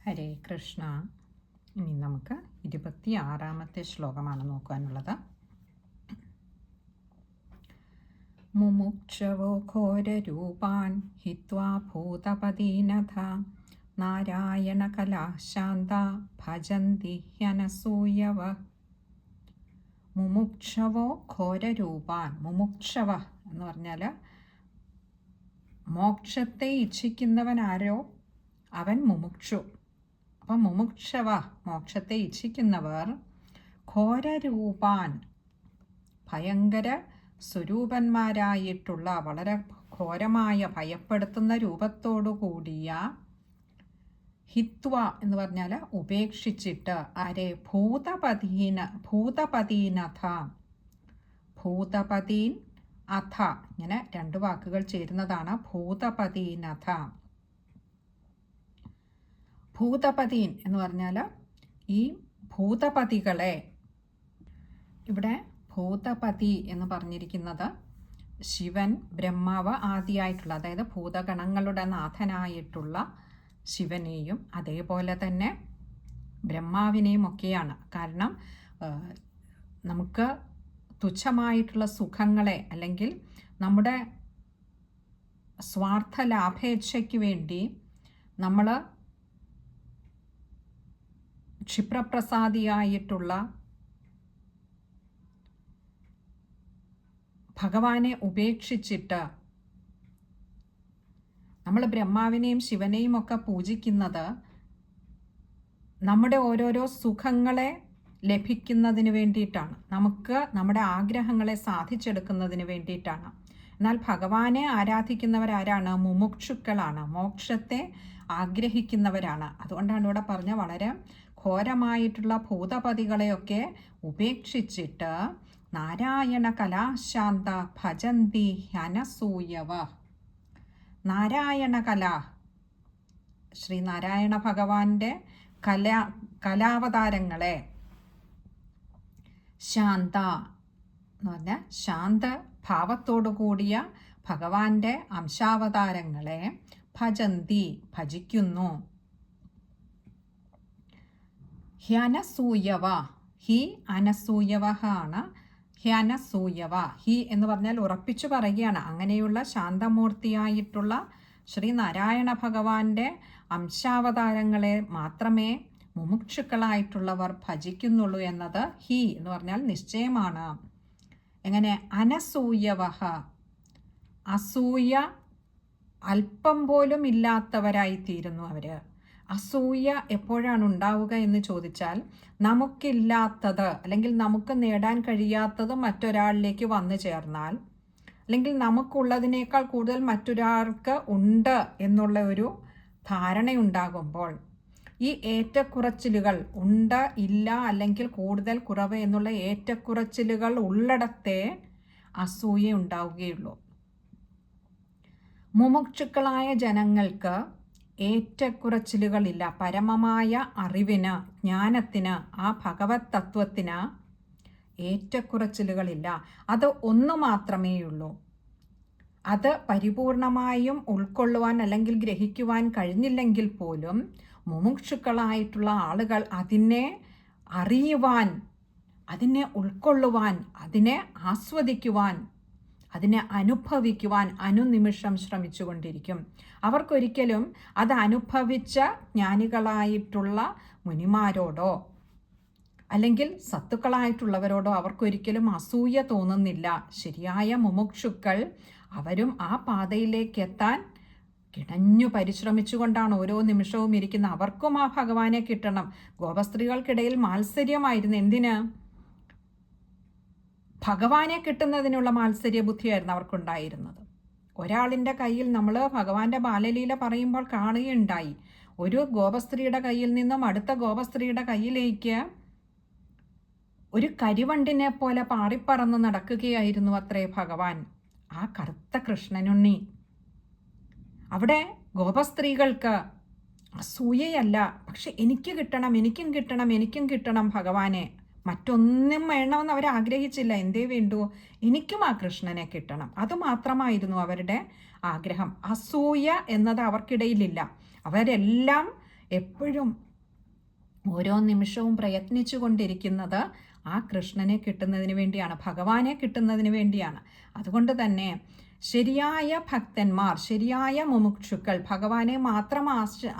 ഹരേ കൃഷ്ണ. ഇനി നമുക്ക് 26ാമത്തെ ശ്ലോകമാണ് നോക്കാനുള്ളത്. മുമുക്ഷവോ ഘോരരൂപാൻ ഹിത്വാ ഭൂതപതീനഥ നാരായണ കലാശാന്ത ഭജന്തി ഹ്യനസൂയവ. മുമുക്ഷവോ ഘോരരൂപാൻ. മുമുക്ഷവ എന്ന് പറഞ്ഞാൽ മോക്ഷത്തെ ഇച്ഛിക്കുന്നവനാരോ അവൻ മുമുക്ഷു. അപ്പം മുമുക്ഷവ മോക്ഷത്തെ ഇച്ഛിക്കുന്നവർ ഘോരരൂപാൻ ഭയങ്കര സ്വരൂപന്മാരായിട്ടുള്ള വളരെ ഘോരമായ ഭയപ്പെടുത്തുന്ന രൂപത്തോടു കൂടിയ ഹിത്വ എന്ന് പറഞ്ഞാൽ ഉപേക്ഷിച്ചിട്ട് ആരെ ഭൂതപതീനഥ. ഭൂതപതീൻ അഥ ഇങ്ങനെ രണ്ട് വാക്കുകൾ ചേരുന്നതാണ് ഭൂതപതീനഥ. ഭൂതപതീൻ എന്ന് പറഞ്ഞാൽ ഈ ഭൂതപതികളെ, ഇവിടെ ഭൂതപതി എന്ന് പറഞ്ഞിരിക്കുന്നത് ശിവൻ, ബ്രഹ്മാവ് ആദിയായിട്ടുള്ള, അതായത് ഭൂതഗണങ്ങളുടെ നാഥനായിട്ടുള്ള ശിവനെയും അതേപോലെ തന്നെ ബ്രഹ്മാവിനെയും ഒക്കെയാണ്. കാരണം നമുക്ക് തുച്ഛമായിട്ടുള്ള സുഖങ്ങളെ അല്ലെങ്കിൽ നമ്മുടെ സ്വാർത്ഥ ലാഭേച്ഛയ്ക്ക് വേണ്ടി നമ്മൾ ക്ഷിപ്രപ്രസാദിയായിട്ടുള്ള ഭഗവാനെ ഉപേക്ഷിച്ചിട്ട് നമ്മൾ ബ്രഹ്മാവിനെയും ശിവനെയും ഒക്കെ പൂജിക്കുന്നത് നമ്മുടെ ഓരോരോ സുഖങ്ങളെ ലഭിക്കുന്നതിന് വേണ്ടിയിട്ടാണ്, നമുക്ക് നമ്മുടെ ആഗ്രഹങ്ങളെ സാധിച്ചെടുക്കുന്നതിന് വേണ്ടിയിട്ടാണ്. എന്നാൽ ഭഗവാനെ ആരാധിക്കുന്നവരാരാണ്? മുമുക്ഷുക്കളാണ്, മോക്ഷത്തെ ആഗ്രഹിക്കുന്നവരാണ്. അതുകൊണ്ടാണ് ഇവിടെ പറഞ്ഞ വളരെ ഘോരമായിട്ടുള്ള ഭൂതപതികളെയൊക്കെ ഉപേക്ഷിച്ചിട്ട് നാരായണ കലാശാന്ത ഭജന്തി ഹ്യനസൂയവ. നാരായണ കല, ശ്രീനാരായണ ഭഗവാന്റെ കലാവതാരങ്ങളെ, ശാന്ത എന്ന് പറഞ്ഞാൽ ശാന്ത ഭാവത്തോടു കൂടിയ ഭഗവാന്റെ അംശാവതാരങ്ങളെ ഭജന്തി ഭജിക്കുന്നു. ഹ്യനസൂയവ, ഹി അനസൂയവ ആണ്. ഹ്യനസൂയവ, ഹി എന്ന് പറഞ്ഞാൽ ഉറപ്പിച്ചു പറയുകയാണ്, അങ്ങനെയുള്ള ശാന്തമൂർത്തിയായിട്ടുള്ള ശ്രീനാരായണ ഭഗവാന്റെ അംശാവതാരങ്ങളെ മാത്രമേ മുമുക്ഷുക്കളായിട്ടുള്ളവർ ഭജിക്കുന്നുള്ളൂ എന്നത് ഹി എന്ന് പറഞ്ഞാൽ നിശ്ചയമാണ്. എങ്ങനെ? അനസൂയവ, അസൂയ അല്പം പോലും ഇല്ലാത്തവരായിത്തീരുന്നു അവർ. അസൂയ എപ്പോഴാണ് ഉണ്ടാവുക എന്ന് ചോദിച്ചാൽ, നമുക്കില്ലാത്തത് അല്ലെങ്കിൽ നമുക്ക് നേടാൻ കഴിയാത്തത് മറ്റൊരാളിലേക്ക് വന്നു ചേർന്നാൽ, അല്ലെങ്കിൽ നമുക്കുള്ളതിനേക്കാൾ കൂടുതൽ മറ്റൊരാൾക്ക് ഉണ്ട് എന്നുള്ള ഒരു ധാരണയുണ്ടാകുമ്പോൾ, ഈ ഏറ്റക്കുറച്ചിലുകൾ ഉണ്ട്, ഇല്ല, അല്ലെങ്കിൽ കൂടുതൽ, കുറവ് എന്നുള്ള ഏറ്റക്കുറച്ചിലുകൾ ഉള്ളിടത്തെ അസൂയ ഉണ്ടാവുകയുള്ളൂ. മുമുക്ഷുക്കളായ ജനങ്ങൾക്ക് ഏറ്റക്കുറച്ചിലുകളില്ല. പരമമായ അറിവിന്, ജ്ഞാനത്തിന്, ആ ഭഗവത് തത്വത്തിന് ഏറ്റക്കുറച്ചിലുകളില്ല. അത് ഒന്ന് മാത്രമേയുള്ളൂ. അത് പരിപൂർണമായും ഉൾക്കൊള്ളുവാൻ അല്ലെങ്കിൽ ഗ്രഹിക്കുവാൻ കഴിഞ്ഞില്ലെങ്കിൽ പോലും മുമുക്ഷുക്കളായിട്ടുള്ള ആളുകൾ അതിനെ അറിയുവാൻ, അതിനെ ഉൾക്കൊള്ളുവാൻ, അതിനെ ആസ്വദിക്കുവാൻ, അതിനെ അനുഭവിക്കുവാൻ അനുനിമിഷം ശ്രമിച്ചുകൊണ്ടിരിക്കും. അവർക്കൊരിക്കലും അത് അനുഭവിച്ച ജ്ഞാനികളായിട്ടുള്ള മുനിമാരോടോ അല്ലെങ്കിൽ സത്തുക്കളായിട്ടുള്ളവരോടോ അവർക്കൊരിക്കലും അസൂയ തോന്നുന്നില്ല. ശരിയായ മുമുക്ഷുക്കൾ അവരും ആ പാതയിലേക്ക് എത്താൻ കിണഞ്ഞു പരിശ്രമിച്ചുകൊണ്ടാണ് ഓരോ നിമിഷവും ഇരിക്കുന്നത്. അവർക്കും ആ ഭഗവാനെ കിട്ടണം. ഗോപസ്ത്രീകൾക്കിടയിൽ മാത്സര്യമായിരുന്നു. എന്തിന്? ഭഗവാനെ കിട്ടുന്നതിനുള്ള മാത്സര്യ ബുദ്ധിയായിരുന്നു അവർക്കുണ്ടായിരുന്നത്. ഒരാളിൻ്റെ കയ്യിൽ നമ്മൾ ഭഗവാന്റെ ബാലലീല പറയുമ്പോൾ കാണുകയുണ്ടായി, ഒരു ഗോപസ്ത്രീയുടെ കയ്യിൽ നിന്നും അടുത്ത ഗോപസ്ത്രീയുടെ കയ്യിലേക്ക് ഒരു കരിവണ്ടിനെ പോലെ പാറിപ്പറന്ന് നടക്കുകയായിരുന്നു അത്രേ ഭഗവാൻ, ആ കറുത്ത കൃഷ്ണനുണ്ണി. അവിടെ ഗോപസ്ത്രീകൾക്ക് അസൂയയല്ല, പക്ഷെ എനിക്ക് കിട്ടണം, എനിക്കും കിട്ടണം ഭഗവാനെ, മറ്റൊന്നും വേണമെന്ന് അവർ ആഗ്രഹിച്ചില്ല. എന്തേ വേണ്ടു? എനിക്കും ആ കൃഷ്ണനെ കിട്ടണം. അതുമാത്രമായിരുന്നു അവരുടെ ആഗ്രഹം. അസൂയ എന്നത് അവർക്കിടയിലില്ല. അവരെല്ലാം എപ്പോഴും ഓരോ നിമിഷവും പ്രയത്നിച്ചു കൊണ്ടിരിക്കുന്നത് ആ കൃഷ്ണനെ കിട്ടുന്നതിന് വേണ്ടിയാണ്, ഭഗവാനെ കിട്ടുന്നതിന് വേണ്ടിയാണ്. അതുകൊണ്ട് തന്നെ ശരിയായ ഭക്തന്മാർ, ശരിയായ മുമുക്ഷുക്കൾ, ഭഗവാനെ മാത്രം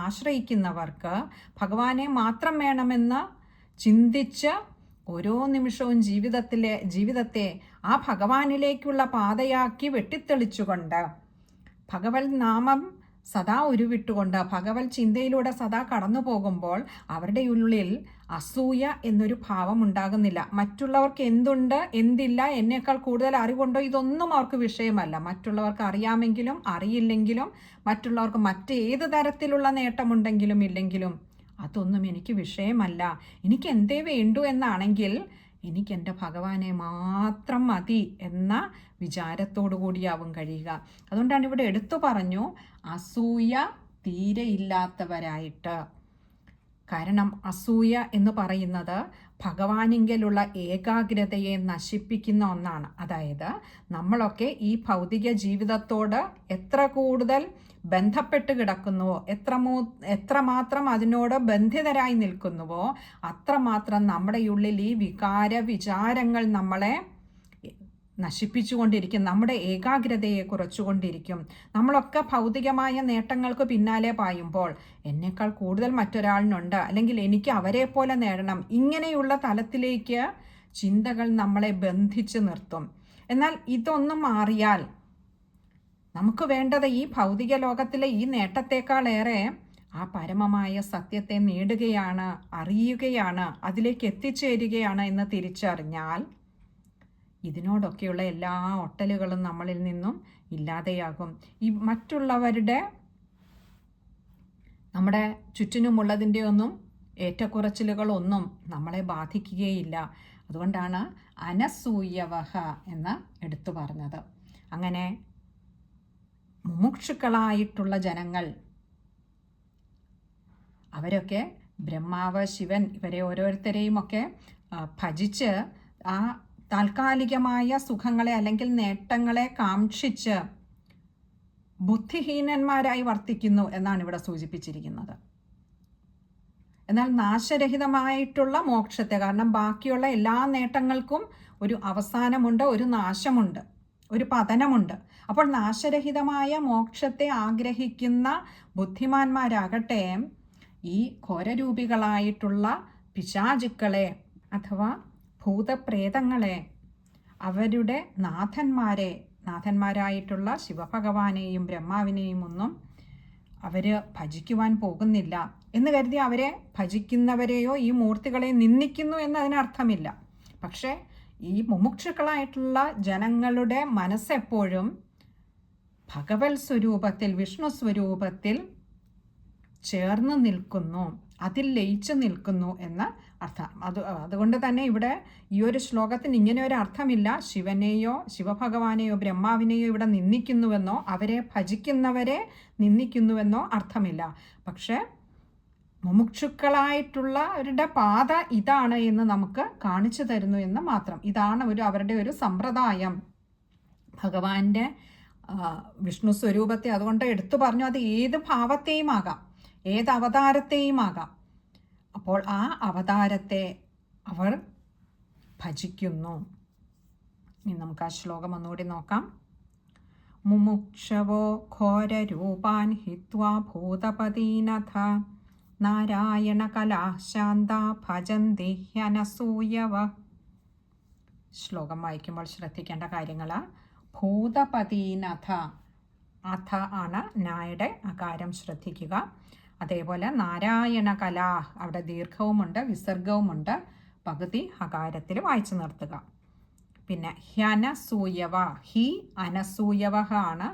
ആശ്രയിക്കുന്നവർക്ക് ഭഗവാനെ മാത്രം വേണമെന്ന് ചിന്തിച്ച് ഓരോ നിമിഷവും ജീവിതത്തെ ആ ഭഗവാനിലേക്കുള്ള പാതയാക്കി വെട്ടിത്തെളിച്ചുകൊണ്ട് ഭഗവത് നാമം സദാ ഉരുവിട്ടുകൊണ്ട് ഭഗവത് ചിന്തയിലൂടെ സദാ കടന്നു പോകുമ്പോൾ അവരുടെ ഉള്ളിൽ അസൂയ എന്നൊരു ഭാവം ഉണ്ടാകുന്നില്ല. മറ്റുള്ളവർക്ക് എന്തുണ്ട് എന്തില്ല, എന്നേക്കാൾ കൂടുതൽ അറിവുണ്ടോ, ഇതൊന്നും അവർക്ക് വിഷയമല്ല. മറ്റുള്ളവർക്ക് അറിയാമെങ്കിലും അറിയില്ലെങ്കിലും, മറ്റുള്ളവർക്ക് മറ്റേത് തരത്തിലുള്ള നേട്ടമുണ്ടെങ്കിലും ഇല്ലെങ്കിലും അതൊന്നും എനിക്ക് വിഷയമല്ല. എനിക്ക് എന്തേ വേണ്ടു എന്നാണെങ്കിൽ എനിക്ക് എൻ്റെ ഭഗവാനെ മാത്രം മതി എന്ന വിചാരത്തോടു കൂടിയാവും കഴിയുക. അതുകൊണ്ടാണ് ഇവിടെ എടുത്തു പറഞ്ഞു അസൂയ തീരെ ഇല്ലാത്തവരായിട്ട്. കാരണം അസൂയ എന്ന് പറയുന്നത് ഭഗവാനിങ്കലുള്ള ഏകാഗ്രതയെ നശിപ്പിക്കുന്ന ഒന്നാണ്. അതായത് നമ്മളൊക്കെ ഈ ഭൗതിക ജീവിതത്തോട് എത്ര കൂടുതൽ ബന്ധപ്പെട്ട് കിടക്കുന്നുവോ, എത്രമാത്രം അതിനോട് ബന്ധിതരായി നിൽക്കുന്നുവോ അത്രമാത്രം നമ്മുടെ ഉള്ളിൽ ഈ വിചാരങ്ങൾ നമ്മളെ നശിപ്പിച്ചുകൊണ്ടിരിക്കും, നമ്മുടെ ഏകാഗ്രതയെ കുറച്ചുകൊണ്ടിരിക്കും. നമ്മളൊക്കെ ഭൗതികമായ നേട്ടങ്ങൾക്ക് പിന്നാലെ പായുമ്പോൾ എന്നേക്കാൾ കൂടുതൽ മറ്റൊരാളിനുണ്ട്, അല്ലെങ്കിൽ എനിക്ക് അവരെ പോലെ നേടണം, ഇങ്ങനെയുള്ള തലത്തിലേക്ക് ചിന്തകൾ നമ്മളെ ബന്ധിച്ച് നിർത്തും. എന്നാൽ ഇതൊന്നും മാറിയാൽ നമുക്ക് വേണ്ടത് ഈ ഭൗതിക ലോകത്തിലെ ഈ നേട്ടത്തെക്കാളേറെ ആ പരമമായ സത്യത്തെ നേടുകയാണ്, അറിയുകയാണ്, അതിലേക്ക് എത്തിച്ചേരുകയാണ് എന്ന് തിരിച്ചറിഞ്ഞാൽ ഇതിനോടൊക്കെയുള്ള എല്ലാ ഒട്ടലുകളും നമ്മളിൽ നിന്നും ഇല്ലാതെയാകും. ഈ മറ്റുള്ളവരുടെ, നമ്മുടെ ചുറ്റിനുമുള്ളതിൻ്റെ ഒന്നും ഏറ്റക്കുറച്ചിലുകളൊന്നും നമ്മളെ ബാധിക്കുകയില്ല. അതുകൊണ്ടാണ് അനസൂയവഹ എന്ന് എടുത്തു പറഞ്ഞത്. അങ്ങനെ മുമുക്ഷുക്കളായിട്ടുള്ള ജനങ്ങൾ അവരൊക്കെ ബ്രഹ്മാവ്, ശിവൻ ഇവരെ ഓരോരുത്തരെയും ഒക്കെ ഭജിച്ച് ആ താൽക്കാലികമായ സുഖങ്ങളെ അല്ലെങ്കിൽ നേട്ടങ്ങളെ കാക്ഷിച്ച് ബുദ്ധിഹീനന്മാരായി വർത്തിക്കുന്നു എന്നാണ് ഇവിടെ സൂചിപ്പിച്ചിരിക്കുന്നത്. എന്നാൽ നാശരഹിതമായിട്ടുള്ള മോക്ഷത്തെ, കാരണം ബാക്കിയുള്ള എല്ലാ നേട്ടങ്ങൾക്കും ഒരു അവസാനമുണ്ട്, ഒരു നാശമുണ്ട്, ഒരു പതനമുണ്ട്. അപ്പോൾ നാശരഹിതമായ മോക്ഷത്തെ ആഗ്രഹിക്കുന്ന ബുദ്ധിമാന്മാരാകട്ടെ ഈ ഘോരരൂപികളായിട്ടുള്ള പിശാചുക്കളെ അഥവാ ഭൂതപ്രേതങ്ങളെ, അവരുടെ നാഥന്മാരായിട്ടുള്ള ശിവഭഗവാനെയും ബ്രഹ്മാവിനെയും ഒന്നും അവർ ഭജിക്കുവാൻ പോകുന്നില്ല എന്ന് കരുതി അവരെ ഭജിക്കുന്നവരെയോ ഈ മൂർത്തികളെ നിന്ദിക്കുന്നു എന്നതിനർത്ഥമില്ല. പക്ഷേ ഈ മുമുക്ഷുക്കളായിട്ടുള്ള ജനങ്ങളുടെ മനസ്സെപ്പോഴും ഭഗവത് സ്വരൂപത്തിൽ, വിഷ്ണു സ്വരൂപത്തിൽ ചേർന്ന് നിൽക്കുന്നു, അതിൽ ലയിച്ചു നിൽക്കുന്നു എന്ന് അർത്ഥം. അതുകൊണ്ട് തന്നെ ഇവിടെ ഈ ഒരു ശ്ലോകത്തിന് ഇങ്ങനെ ഒരു അർത്ഥമില്ല, ശിവനെയോ ശിവഭഗവാനെയോ ബ്രഹ്മാവിനെയോ ഇവിടെ നിന്ദിക്കുന്നുവെന്നോ അവരെ ഭജിക്കുന്നവരെ നിന്ദിക്കുന്നുവെന്നോ അർത്ഥമില്ല. പക്ഷെ മുമുക്ഷുക്കളായിട്ടുള്ളവരുടെ പാത ഇതാണ് എന്ന് നമുക്ക് കാണിച്ചു തരുന്നു എന്ന് മാത്രം. ഇതാണ് അവരുടെ ഒരു സമ്പ്രദായം. ഭഗവാന്റെ വിഷ്ണു സ്വരൂപത്തെ അതുകൊണ്ട് എടുത്തു പറഞ്ഞു, അത് ഏത് ഭാവത്തെയും ആകാം, ഏത് അവതാരത്തെയും ആകാം. അപ്പോൾ ആ അവതാരത്തെ അവർ ഭജിക്കുന്നു. ഇനി നമുക്ക് ആ ശ്ലോകം ഒന്നുകൂടി നോക്കാം. മുമുക്ഷവോ ഘോരരൂപാൻ ഹിത്വാ ഭൂതപതീനഥ നാരായണ കലാശാന്ത ഭജന്തി ഹ്യനസൂയവ. ശ്ലോകം വായിക്കുമ്പോൾ ശ്രദ്ധിക്കേണ്ട കാര്യങ്ങൾ: ഭൂതപതീനഥ, അഥ ആണ് നായുടെ അകാരം, ശ്രദ്ധിക്കുക. അതേപോലെ നാരായണ കലാ, അവിടെ ദീർഘവുമുണ്ട് വിസർഗവുമുണ്ട്, പകുതി ഹകാരത്തിൽ വായിച്ചു നിർത്തുക. പിന്നെ ഹ്യനസൂയവ, ഹി അനസൂയവ ആണ്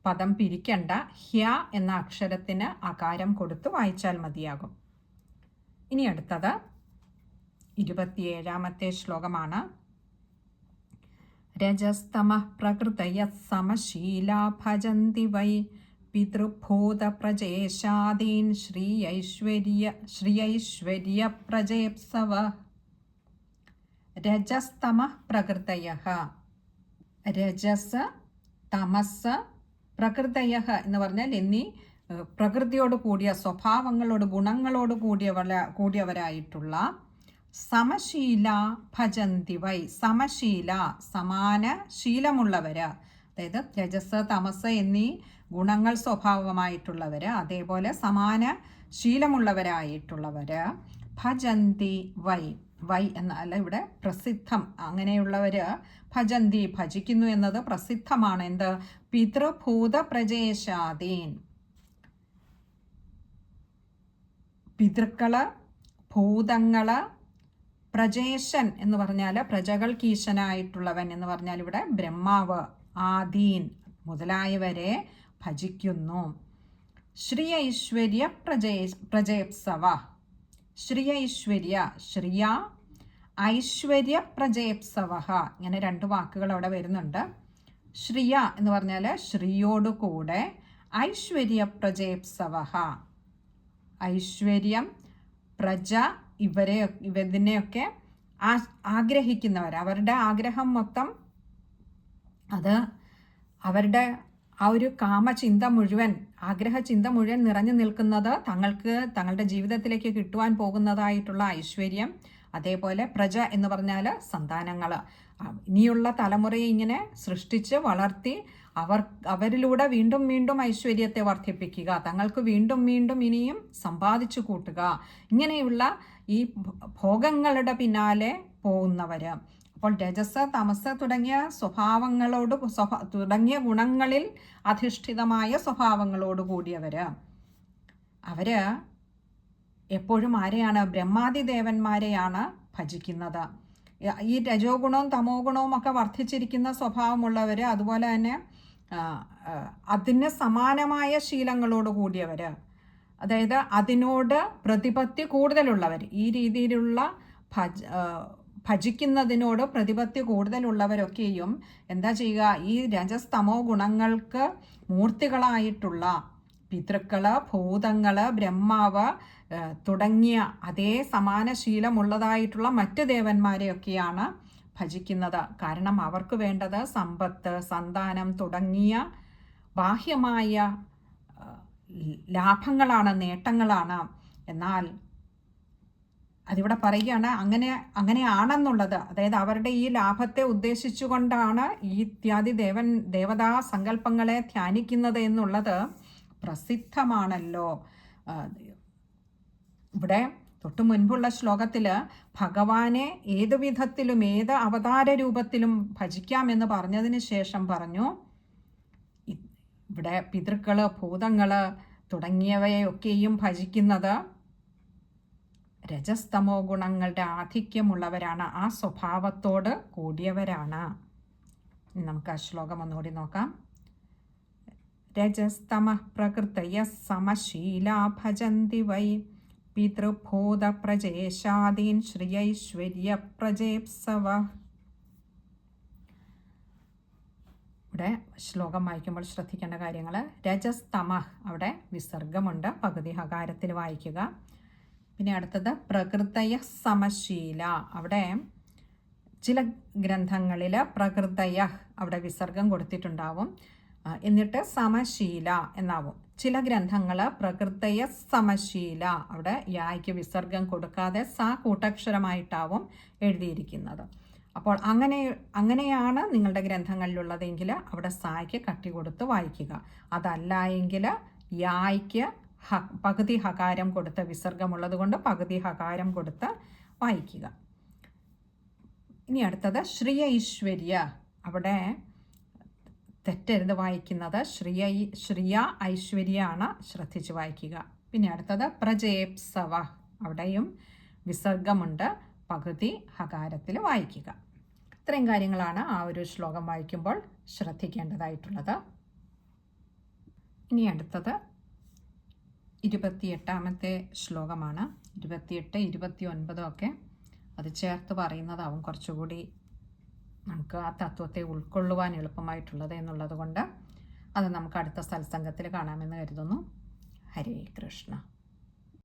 പദം പിരിക്കണ്ട. ഹ്യ എന്ന അക്ഷരത്തിന് അകാരം കൊടുത്ത് വായിച്ചാൽ മതിയാകും. ഇനി അടുത്തത് 27ാമത്തെ ശ്ലോകമാണ്. രജസ്തമഃ പ്രകൃതയഃ സമശീലാ ഭജന്തി വൈ പിതൃഭൂതപ്രജേശാദീൻ ശ്രീയൈശ്വര്യ പ്രജേപ്സവ. രജസ്തമഃ പ്രകൃതയഃ, രജസ് തമസ് പ്രകൃതയഃ എന്ന് പറഞ്ഞാൽ എന്നീ പ്രകൃതിയോട് കൂടിയ സ്വഭാവങ്ങളോട് ഗുണങ്ങളോട് കൂടിയവരായിട്ടുള്ള സമശീല ഭജന്തി വൈ. സമശീല സമാന ശീലമുള്ളവർ, അതായത് രജസ് തമസ് എന്നീ ഗുണങ്ങൾ സ്വഭാവമായിട്ടുള്ളവർ, അതേപോലെ സമാന ശീലമുള്ളവരായിട്ടുള്ളവർ ഭജന്തി വൈ. വൈ എന്നല്ല ഇവിടെ പ്രസിദ്ധം. അങ്ങനെയുള്ളവർ ഭജന്തി ഭജിക്കുന്നു എന്നത് പ്രസിദ്ധമാണ്. എന്ത്? പിതൃഭൂത പ്രജേശാദീൻ. പിതൃക്കള്, ഭൂതങ്ങള്, പ്രജേശൻ എന്ന് പറഞ്ഞാൽ പ്രജകൾക്ക് ഈശനായിട്ടുള്ളവൻ എന്ന് പറഞ്ഞാൽ ഇവിടെ ബ്രഹ്മാവ്, ആദീൻ മുതലായവരെ ഭജിക്കുന്നു. ശ്രീ ഐശ്വര്യ പ്രജേപ്സവ. ശ്രീ ഐശ്വര്യ, ശ്രിയ ഐശ്വര്യ പ്രജേപ്സവ, ഇങ്ങനെ രണ്ട് വാക്കുകൾ അവിടെ വരുന്നുണ്ട്. ശ്രിയ എന്ന് പറഞ്ഞാൽ ശ്രീയോടുകൂടെ, ഐശ്വര്യ പ്രജേപ്സവ ഐശ്വര്യം, പ്രജ ഇതിനെയൊക്കെ ആഗ്രഹിക്കുന്നവർ. അവരുടെ ആഗ്രഹം മൊത്തം അത് അവരുടെ ആ ഒരു കാമചിന്ത മുഴുവൻ, ആഗ്രഹചിന്ത മുഴുവൻ നിറഞ്ഞു നിൽക്കുന്നത് തങ്ങളുടെ ജീവിതത്തിലേക്ക് കിട്ടുവാൻ പോകുന്നതായിട്ടുള്ള ഐശ്വര്യം. അതേപോലെ പ്രജ എന്ന് പറഞ്ഞാൽ സന്താനങ്ങൾ. ഇനിയുള്ള തലമുറയെ ഇങ്ങനെ സൃഷ്ടിച്ച് വളർത്തി അവരിലൂടെ വീണ്ടും വീണ്ടും ഐശ്വര്യത്തെ വർദ്ധിപ്പിക്കുക, തങ്ങൾക്ക് വീണ്ടും വീണ്ടും ഇനിയും സമ്പാദിച്ചു കൂട്ടുക, ഇങ്ങനെയുള്ള ഈ ഭോഗങ്ങളുടെ പിന്നാലെ പോകുന്നവർ. അപ്പോൾ രജസ് തമസ് തുടങ്ങിയ തുടങ്ങിയ ഗുണങ്ങളിൽ അധിഷ്ഠിതമായ സ്വഭാവങ്ങളോട് കൂടിയവർ. അവർ എപ്പോഴും ആരെയാണ്? ബ്രഹ്മാദി ദേവന്മാരെയാണ് ഭജിക്കുന്നത്. ഈ രജോ ഗുണവും തമോ ഗുണവും ഒക്കെ വർദ്ധിച്ചിരിക്കുന്ന സ്വഭാവമുള്ളവർ, അതുപോലെ തന്നെ അതിന് സമാനമായ ശീലങ്ങളോട് കൂടിയവർ, അതായത് അതിനോട് പ്രതിപത്തി കൂടുതലുള്ളവർ, ഈ രീതിയിലുള്ള ഭജിക്കുന്നതിനോട് പ്രതിപത്തി കൂടുതലുള്ളവരൊക്കെയും എന്താ ചെയ്യുക? ഈ രജസ്തമോ ഗുണങ്ങൾക്ക് മൂർത്തികളായിട്ടുള്ള പിതൃക്കള്, ഭൂതങ്ങള്, ബ്രഹ്മാവ് തുടങ്ങിയ അതേ സമാന ശീലമുള്ളതായിട്ടുള്ള മറ്റ് ദേവന്മാരെയൊക്കെയാണ് ഭജിക്കുന്നത്. കാരണം അവർക്ക് വേണ്ടത് സമ്പത്ത്, സന്താനം തുടങ്ങിയ ബാഹ്യമായ ലാഭങ്ങളാണ്, നേട്ടങ്ങളാണ്. എന്നാൽ അതിവിടെ പറയുകയാണ് അങ്ങനെയാണെന്നുള്ളത്. അതായത് അവരുടെ ഈ ലാഭത്തെ ഉദ്ദേശിച്ചുകൊണ്ടാണ് ഈ ഇത്യാദി ദേവതാ സങ്കല്പങ്ങളെ ധ്യാനിക്കുന്നത് എന്നുള്ളത് പ്രസിദ്ധമാണല്ലോ. ഇവിടെ തൊട്ടു മുൻപുള്ള ശ്ലോകത്തിൽ ഭഗവാനെ ഏതു വിധത്തിലും ഏത് അവതാര രൂപത്തിലും ഭജിക്കാമെന്ന് പറഞ്ഞതിന് ശേഷം പറഞ്ഞു, ഇവിടെ പിതൃക്കള്, ഭൂതങ്ങള് തുടങ്ങിയവയൊക്കെയും ഭജിക്കുന്നത് രജസ്തമോ ഗുണങ്ങളുടെ ആധിക്യമുള്ളവരാണ്, ആ സ്വഭാവത്തോട് കൂടിയവരാണ്. നമുക്ക് ആ ശ്ലോകം ഒന്നുകൂടി നോക്കാം. രജസ്തമ പ്രകൃതയ സമശീലാ ഭജന്തി വൈ പിതൃഭൂത പ്രജേശാദീൻ ശ്രീയൈശ്വര്യ പ്രജേപ്സവ. ഇവിടെ ശ്ലോകം വായിക്കുമ്പോൾ ശ്രദ്ധിക്കേണ്ട കാര്യങ്ങൾ: രജസ്തമ, അവിടെ വിസർഗമുണ്ട്, പകുതി ഹകാരത്തിൽ വായിക്കുക. പിന്നെ അടുത്തത് പ്രകൃതയ സമശീല. അവിടെ ചില ഗ്രന്ഥങ്ങളിൽ പ്രകൃതയ അവിടെ വിസർഗം കൊടുത്തിട്ടുണ്ടാവും, എന്നിട്ട് സമശീല എന്നാവും. ചില ഗ്രന്ഥങ്ങൾ പ്രകൃതയ സമശീല, അവിടെ യായ്ക്ക് വിസർഗം കൊടുക്കാതെ സ കൂട്ടക്ഷരമായിട്ടാവും എഴുതിയിരിക്കുന്നത്. അപ്പോൾ അങ്ങനെയാണ് നിങ്ങളുടെ ഗ്രന്ഥങ്ങളിലുള്ളതെങ്കിൽ അവിടെ സായ്ക്ക് കട്ടി കൊടുത്ത് വായിക്കുക. അതല്ല എങ്കിൽ യായ്ക്ക് പകുതി ഹകാരം കൊടുത്ത്, വിസർഗമുള്ളത് കൊണ്ട് പകുതി ഹകാരം കൊടുത്ത് വായിക്കുക. ഇനി അടുത്തത് ശ്രീയൈശ്വര്യ. അവിടെ തെറ്റരുത് വായിക്കുന്നത്. ശ്രിയ ഐശ്വര്യാണ്, ശ്രദ്ധിച്ച് വായിക്കുക. പിന്നെ അടുത്തത് പ്രജേപ്സവ, അവിടെയും വിസർഗമുണ്ട്, പകുതി ഹകാരത്തിൽ വായിക്കുക. ഇത്രയും കാര്യങ്ങളാണ് ആ ഒരു ശ്ലോകം വായിക്കുമ്പോൾ ശ്രദ്ധിക്കേണ്ടതായിട്ടുള്ളത്. ഇനി അടുത്തത് 28ാമത്തെ ശ്ലോകമാണ്. 28, 29 ഒക്കെ അത് ചേർത്ത് പറയുന്നതാവും കുറച്ചുകൂടി നമുക്ക് ആ തത്വത്തെ ഉൾക്കൊള്ളുവാൻ എളുപ്പമായിട്ടുള്ളത് എന്നുള്ളത് കൊണ്ട് അത് നമുക്ക് അടുത്ത സത്സംഗത്തിൽ കാണാമെന്ന് കരുതുന്നു. ഹരേ കൃഷ്ണ.